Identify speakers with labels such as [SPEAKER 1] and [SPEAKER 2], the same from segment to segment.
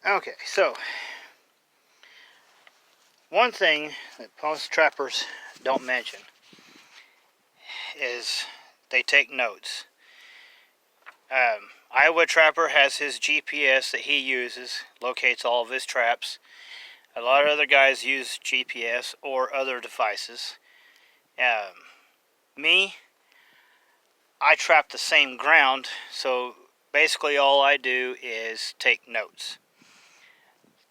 [SPEAKER 1] Okay, so one thing that most trappers don't mention is they take notes. Iowa Trapper has his GPS that he uses, locates all of his traps. A lot of other guys use GPS or other devices. Me, I trap the same ground, so basically all I do is take notes.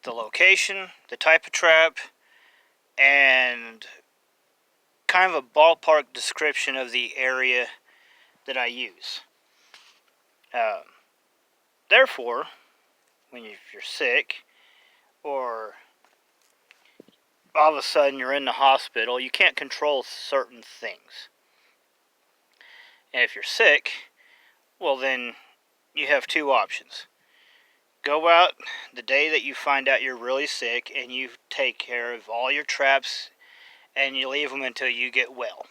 [SPEAKER 1] The location, the type of trap, and kind of a ballpark description of the area that I use. Therefore, when you're sick, or all of a sudden you're in the hospital, you can't control certain things. And if you're sick, well then you have two options. Go out the day that you find out you're really sick and you take care of all your traps and you leave them until you get well.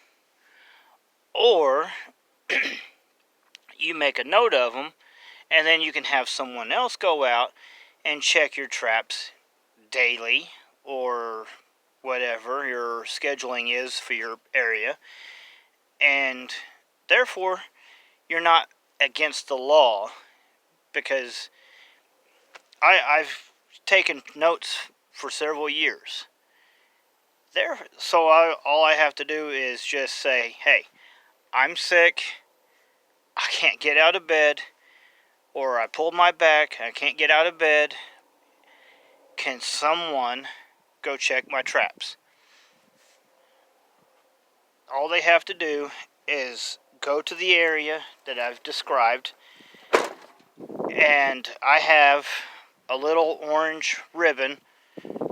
[SPEAKER 1] Or you make a note of them and then you can have someone else go out and check your traps daily or whatever your scheduling is for your area. And therefore, you're not against the law, because I've taken notes for several years. So all I have to do is just say, hey, I'm sick, I can't get out of bed, or I pulled my back, I can't get out of bed. Can someone go check my traps? All they have to do is go to the area that I've described, and I have a little orange ribbon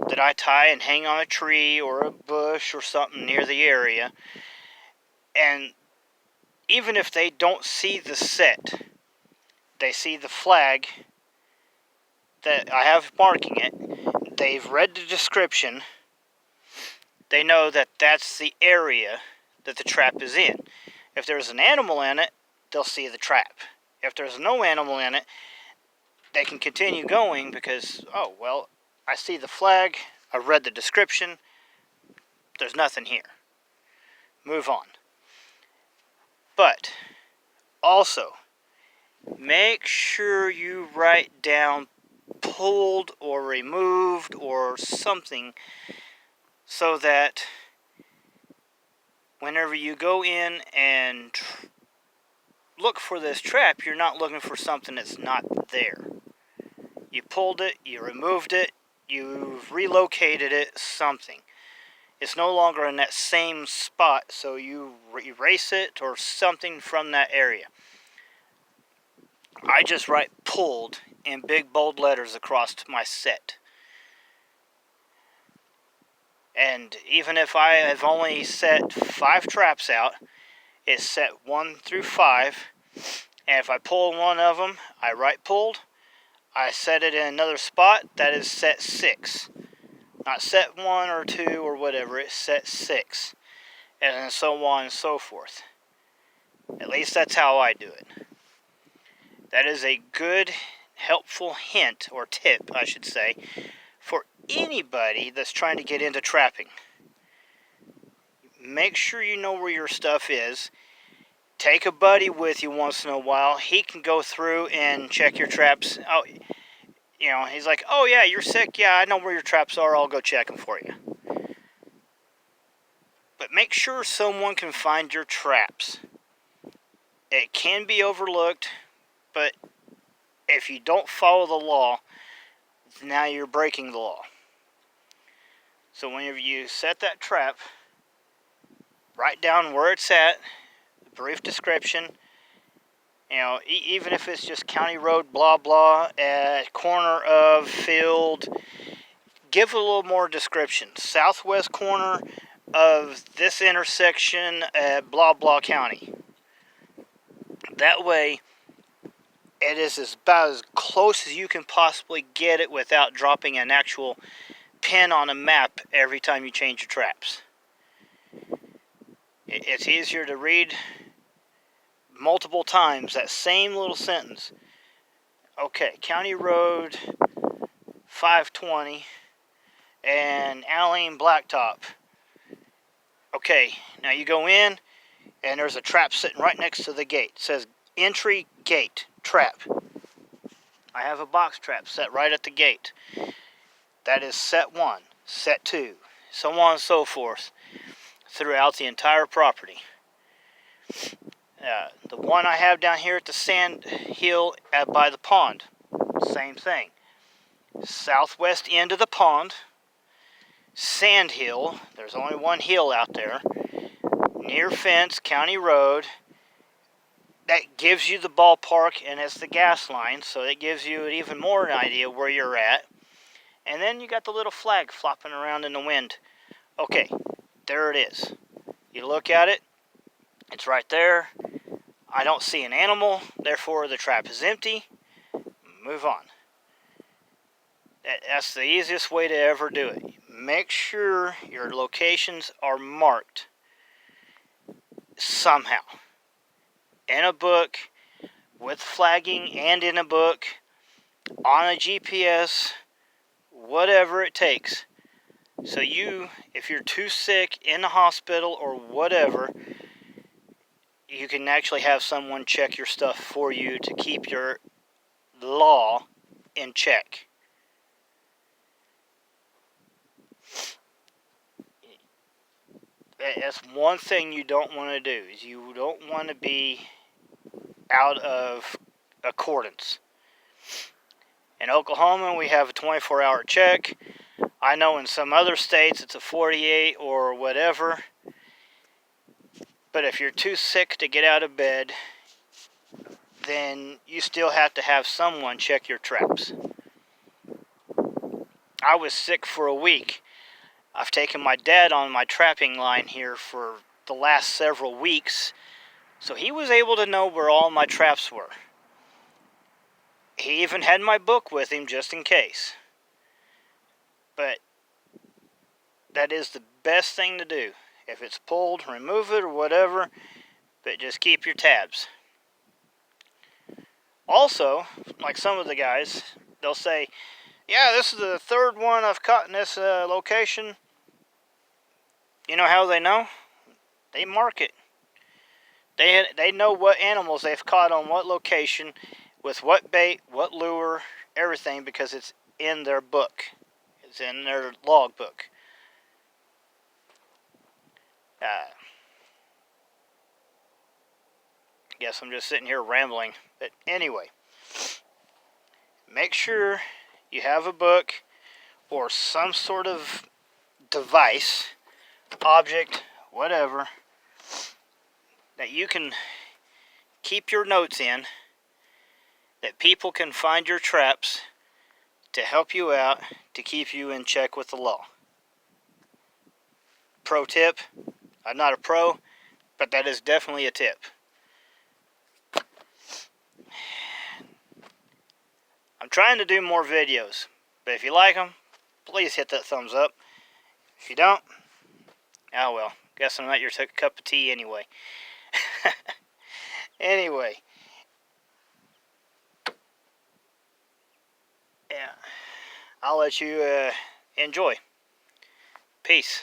[SPEAKER 1] that I tie and hang on a tree or a bush or something near the area. And even if they don't see the set, they see the flag that I have marking it, they've read the description, they know that that's the area that the trap is in. If there's an animal in it, they'll see the trap. If there's no animal in it, they can continue going because, oh, well, I see the flag, I read the description, there's nothing here. Move on. But also, make sure you write down pulled or removed or something, so that whenever you go in and look for this trap, you're not looking for something that's not there. You pulled it, you removed it, you've relocated it, something. It's no longer in that same spot, so you erase it or something from that area. I just write pulled in big bold letters across my set. And even if I have only set 5 traps out, it's set 1 through 5. And if I pull one of them, I write pulled. I set it in another spot, that is set 6. Not set 1 or 2 or whatever, it's set 6. And so on and so forth. At least that's how I do it. That is a good, helpful hint, or tip, I should say, for anybody that's trying to get into trapping. Make sure you know where your stuff is. Take a buddy with you once in a while. He can go through and check your traps. Oh, he's like, oh yeah, you're sick. Yeah, I know where your traps are. I'll go check them for you. But make sure someone can find your traps. It can be overlooked, but if you don't follow the law, now you're breaking the law. So whenever you set that trap, write down where it's at, a brief description. Even if it's just county road, blah, blah, at corner of field, give a little more description. Southwest corner of this intersection at blah, blah county. That way, it is about as close as you can possibly get it without dropping an actual pin on a map every time you change your traps. It's easier to read multiple times that same little sentence. Okay, county road 520 and Alene Blacktop. Okay, now you go in, and there's a trap sitting right next to the gate. It says entry gate trap. I have a box trap set right at the gate. That is set 1, set 2, so on and so forth throughout the entire property. The one I have down here at the sand hill by the pond, same thing. Southwest end of the pond, sand hill. There's only one hill out there. Near fence, county road. That gives you the ballpark, and it's the gas line, so it gives you even more an idea where you're at. And then you got the little flag flopping around in the wind. Okay, there it is. You look at it, it's right there. I don't see an animal, therefore the trap is empty. Move on. That's the easiest way to ever do it. Make sure your locations are marked somehow. In a book, with flagging, and in a book, on a GPS, whatever it takes. So you, if you're too sick in the hospital or whatever, you can actually have someone check your stuff for you to keep your law in check. That's one thing you don't want to do, is you don't want to be out of accordance. In Oklahoma, we have a 24-hour check. I know in some other states it's a 48 or whatever. But if you're too sick to get out of bed, then you still have to have someone check your traps. I was sick for a week. I've taken my dad on my trapping line here for the last several weeks, so he was able to know where all my traps were. He even had my book with him just in case. But that is the best thing to do. If it's pulled, remove it or whatever, but just keep your tabs. Also, like some of the guys, they'll say, yeah, this is the third one I've caught in this location. You know how they know? They mark it. They know what animals they've caught on what location, with what bait, what lure, everything, because it's in their book. It's in their log book. I guess I'm just sitting here rambling. But anyway, make sure you have a book or some sort of device, object, whatever, that you can keep your notes in, that people can find your traps to help you out, to keep you in check with the law. Pro tip, I'm not a pro, but that is definitely a tip. I'm trying to do more videos, but if you like them, please hit that thumbs up. If you don't, oh well, guess I'm not your cup of tea anyway. Anyway, yeah, I'll let you enjoy. Peace.